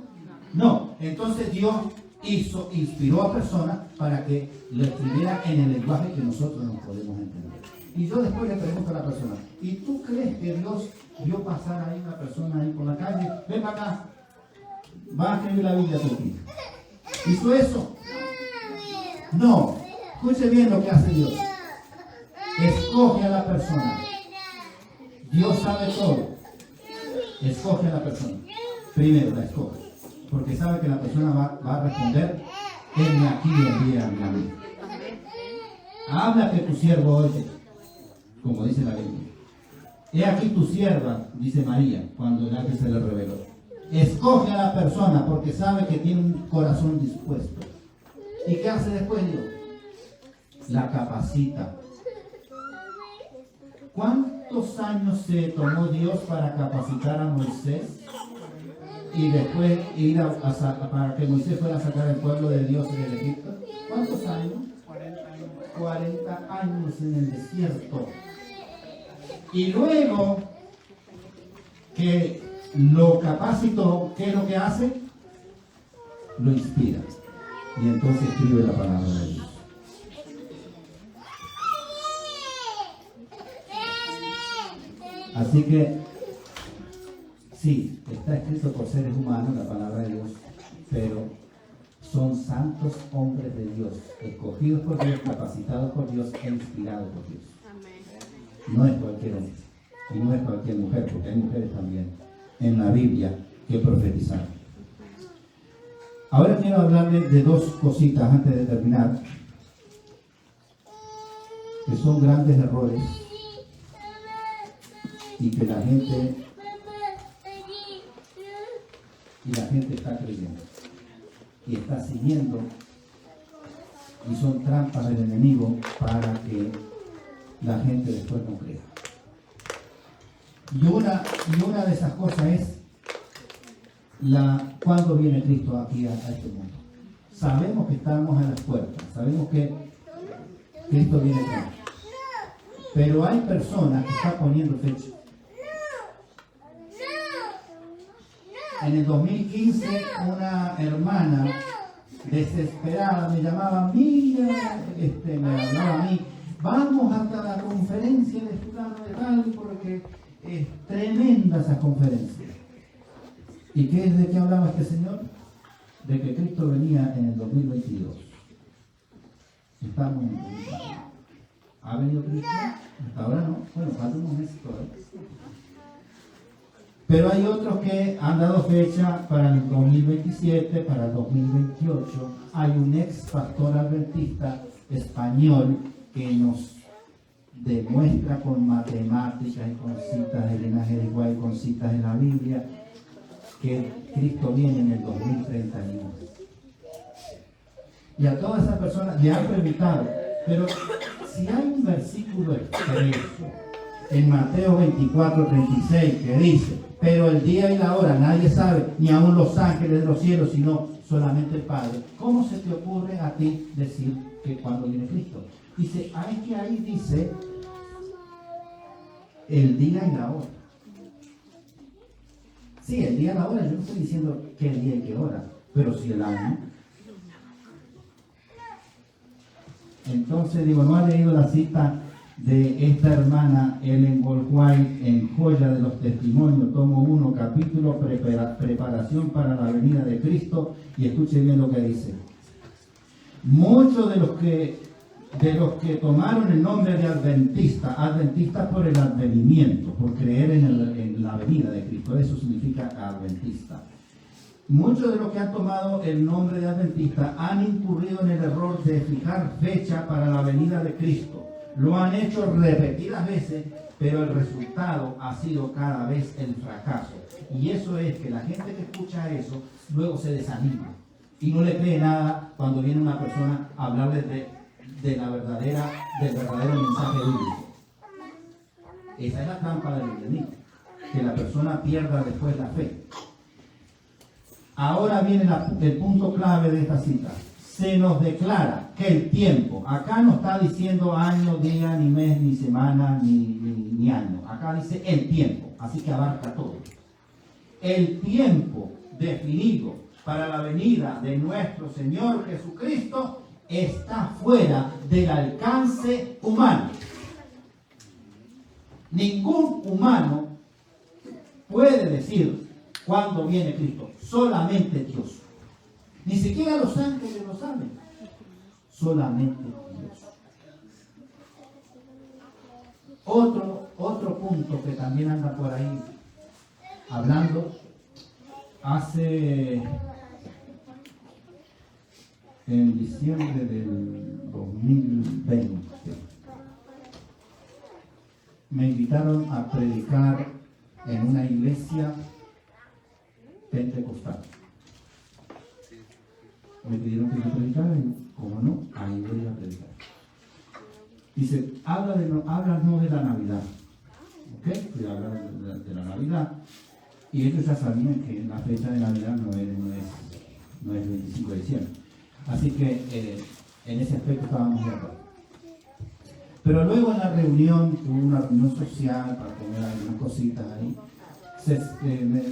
No. Entonces Dios inspiró a personas para que lo escribieran en el lenguaje que nosotros no podemos entender. Y yo después le pregunto a la persona, ¿y tú crees que Dios vio pasar ahí una persona ahí por la calle? Ven para acá, va a escribir la Biblia tu hijo. ¿Hizo eso? No. Escuche bien lo que hace Dios. Escoge a la persona. Dios sabe todo. Escoge a la persona. Primero la escoge. Porque sabe que la persona va a responder, heme aquí, envíame a mí. Habla que tu siervo oye, como dice la Biblia. He aquí tu sierva, dice María, cuando el ángel se le reveló. Escoge a la persona porque sabe que tiene un corazón dispuesto. ¿Y qué hace después Dios? La capacita. ¿Cuántos años se tomó Dios para capacitar a Moisés? Y después ir para que Moisés fuera a sacar al pueblo de Dios del Egipto. ¿Cuántos años? 40 años en el desierto. Y luego que lo capacitó, ¿qué es lo que hace? Lo inspira. Y entonces escribe la palabra de Dios. Así que, sí, está escrito por seres humanos la palabra de Dios, pero son santos hombres de Dios, escogidos por Dios, capacitados por Dios e inspirados por Dios. No es cualquier hombre y no es cualquier mujer, porque hay mujeres también en la Biblia que profetizaron. Ahora quiero hablarles de dos cositas antes de terminar, que son grandes errores y que la gente está creyendo y está siguiendo, y son trampas del enemigo para que la gente después no crea. Y una de esas cosas es cuándo viene Cristo aquí a este mundo. Sabemos que estamos a las puertas, sabemos que Cristo viene pronto, pero hay personas que están poniendo fecha. En el 2015 una hermana desesperada me llamaba, mira, me hablaba a mí, vamos hasta la conferencia de fulano de tal, porque es tremenda esa conferencia. ¿Y qué es de qué hablaba este señor? De que Cristo venía en el 2022. Estamos en el 2022. ¿Ha venido Cristo? Hasta ahora no. Bueno, falta unos meses todavía. Pero hay otros que han dado fecha para el 2027, para el 2028. Hay un ex pastor adventista español que nos demuestra con matemáticas y con citas de linaje de igual, con citas de la Biblia, que Cristo viene en el 2031. Y a todas esas personas le han preguntado, pero si hay un versículo expreso en Mateo 24:36 que dice, pero el día y la hora nadie sabe, ni aun los ángeles de los cielos, sino solamente el Padre. ¿Cómo se te ocurre a ti decir que cuando viene Cristo? Dice, es que ahí dice el día y la hora. Sí, el día y la hora, yo no estoy diciendo qué día y qué hora, pero sí el año. Entonces digo, ¿no ha leído la cita de esta hermana Ellen White en Joya de los Testimonios, tomo 1, capítulo Preparación para la venida de Cristo? Y escuche bien lo que dice. Muchos de los que tomaron el nombre de adventistas por el advenimiento, por creer en la venida de Cristo, eso significa adventista. Muchos de los que han tomado el nombre de adventista han incurrido en el error de fijar fecha para la venida de Cristo. Lo han hecho repetidas veces, pero el resultado ha sido cada vez el fracaso. Y eso es que la gente que escucha eso luego se desanima y no le cree nada cuando viene una persona a hablarles del verdadero mensaje bíblico. Esa es la trampa del enemigo, que la persona pierda después la fe. Ahora viene el punto clave de esta cita. Se nos declara que el tiempo, acá no está diciendo año, día, ni mes, ni semana, ni año. Acá dice el tiempo, así que abarca todo. El tiempo definido para la venida de nuestro Señor Jesucristo está fuera del alcance humano. Ningún humano puede decir cuándo viene Cristo, solamente Dios. Ni siquiera los ángeles lo saben, solamente Dios. Otro punto que también anda por ahí hablando, en diciembre del 2020, me invitaron a predicar en una iglesia pentecostal. Me pidieron que yo predicara y, como no, ahí voy a predicar. Dice, háblanos de la Navidad. ¿Ok? Y habla de la Navidad. Y ellos ya sabían que la fecha de Navidad no es el 25 de diciembre. Así que en ese aspecto estábamos de acuerdo. Pero luego en la reunión, hubo una reunión social para comer algunas cositas ahí, me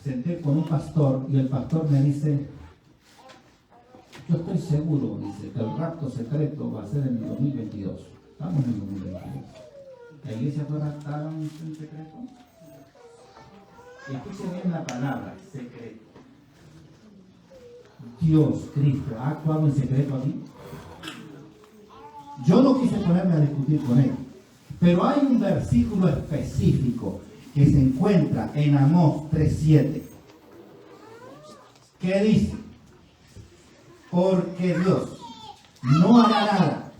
senté con un pastor y el pastor me dice, yo estoy seguro, dice, que el rapto secreto va a ser en el 2022. Estamos en el 2022. ¿La iglesia fue raptada en secreto? Escuchen bien la palabra, secreto. Dios, Cristo, ¿ha actuado en secreto aquí? Yo no quise ponerme a discutir con él, pero hay un versículo específico que se encuentra en Amós 3:7 que dice, porque Dios no hará nada.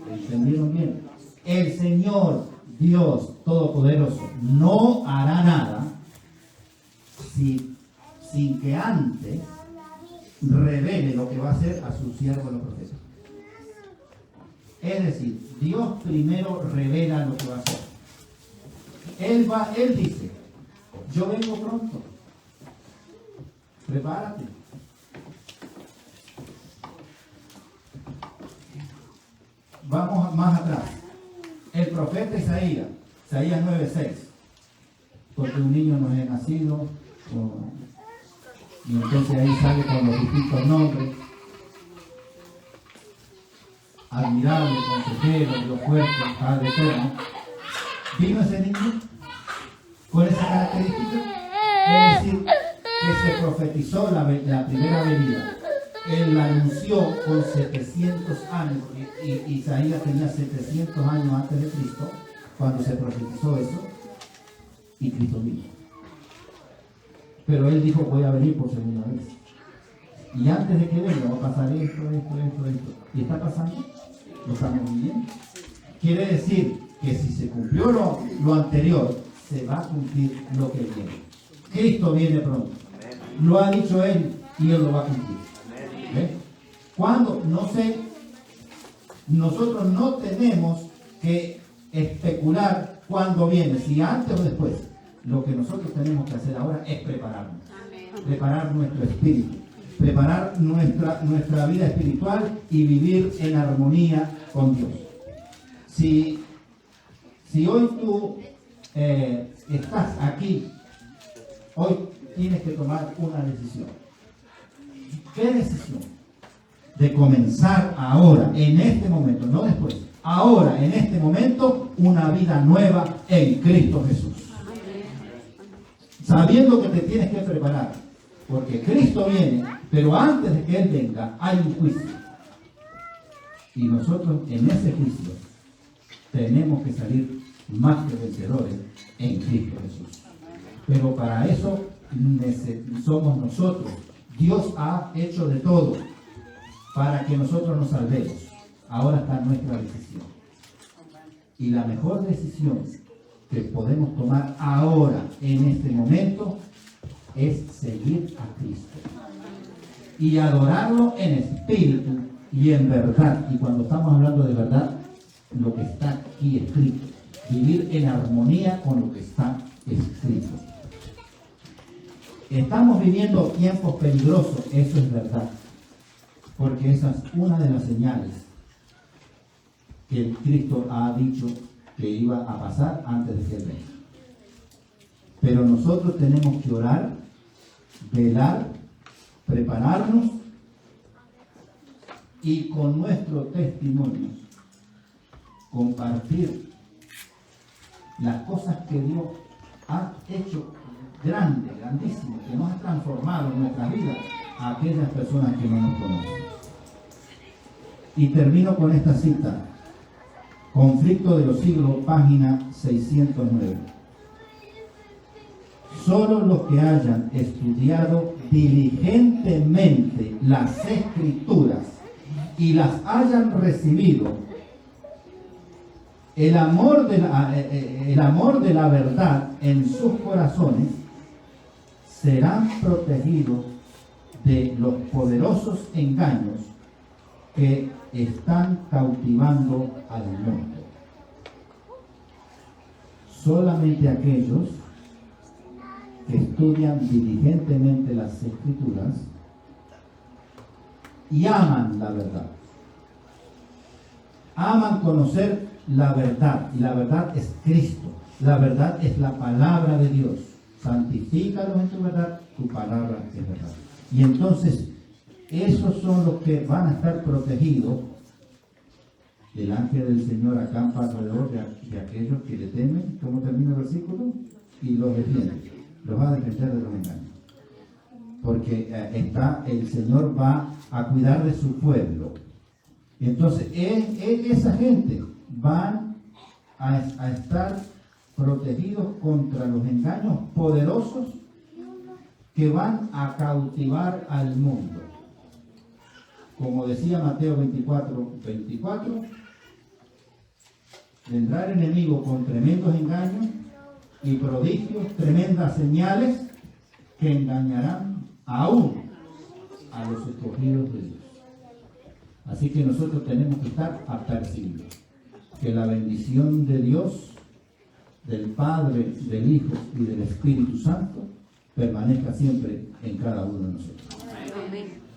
¿Entendieron bien? El Señor Dios Todopoderoso no hará nada sin que antes revele lo que va a hacer a sus siervos los profetas. Es decir, Dios primero revela lo que va a hacer. Él dice, yo vengo pronto. Prepárate. Vamos más atrás. El profeta Isaías 9:6. Porque un niño nos es nacido, y entonces ahí sale con los distintos nombres. Admirable, consejero, Dios fuerte, Padre eterno. Vino ese niño con esa característica, es decir, que se profetizó la primera venida. Él la anunció con 700 años, y Isaías tenía 700 años antes de Cristo, cuando se profetizó eso, y Cristo vino. Pero él dijo, voy a venir por segunda vez. Y antes de que venga va a pasar esto. ¿Y está pasando? ¿Lo estamos viviendo? Quiere decir que si se cumplió lo anterior, se va a cumplir lo que viene. Cristo viene pronto. Lo ha dicho Él y Él lo va a cumplir. ¿Ve? Cuando, no sé, nosotros no tenemos que especular cuándo viene, si antes o después. Lo que nosotros tenemos que hacer ahora es prepararnos. Preparar nuestro espíritu, preparar nuestra vida espiritual y vivir en armonía con Dios. Si hoy tú estás aquí, hoy tienes que tomar una decisión. ¿Qué decisión? De comenzar ahora, en este momento, no después, ahora, en este momento, una vida nueva en Cristo Jesús. Sabiendo que te tienes que preparar, porque Cristo viene, pero antes de que Él venga, hay un juicio. Y nosotros en ese juicio tenemos que salir más que vencedores en Cristo Jesús. Pero para eso somos nosotros. Dios ha hecho de todo para que nosotros nos salvemos. Ahora está nuestra decisión. Y la mejor decisión que podemos tomar ahora, en este momento, es seguir a Cristo. Y adorarlo en espíritu y en verdad. Y cuando estamos hablando de verdad, lo que está aquí escrito. Vivir en armonía con lo que está escrito. Estamos viviendo tiempos peligrosos, eso es verdad. Porque esa es una de las señales que Cristo ha dicho que iba a pasar antes de que Él venga. Pero nosotros tenemos que orar, velar, prepararnos y con nuestro testimonio compartir las cosas que Dios ha hecho grande, grandísimo, que nos ha transformado en nuestra vida a aquellas personas que no nos conocen. Y termino con esta cita. Conflicto de los siglos, página 609. Solo los que hayan estudiado diligentemente las Escrituras y las hayan recibido, el amor de la verdad en sus corazones, serán protegidos de los poderosos engaños que están cautivando al mundo. Solamente aquellos que estudian diligentemente las Escrituras y aman la verdad. Aman conocer la verdad, y la verdad es Cristo. La verdad es la palabra de Dios. Santifícalos en tu verdad, tu palabra es verdad. Y entonces, esos son los que van a estar protegidos. El ángel del Señor acampa alrededor de aquellos que le temen. ¿Cómo termina el versículo? Y los defiende. Los va a defender de los engaños. Porque el Señor va a cuidar de su pueblo. Y entonces, esa gente van a estar protegidos contra los engaños poderosos que van a cautivar al mundo. Como decía Mateo 24, vendrá el enemigo con tremendos engaños y prodigios, tremendas señales que engañarán aún a los escogidos de Dios. Así que nosotros tenemos que estar apercibidos. Que la bendición de Dios, del Padre, del Hijo y del Espíritu Santo permanezca siempre en cada uno de nosotros. Amén.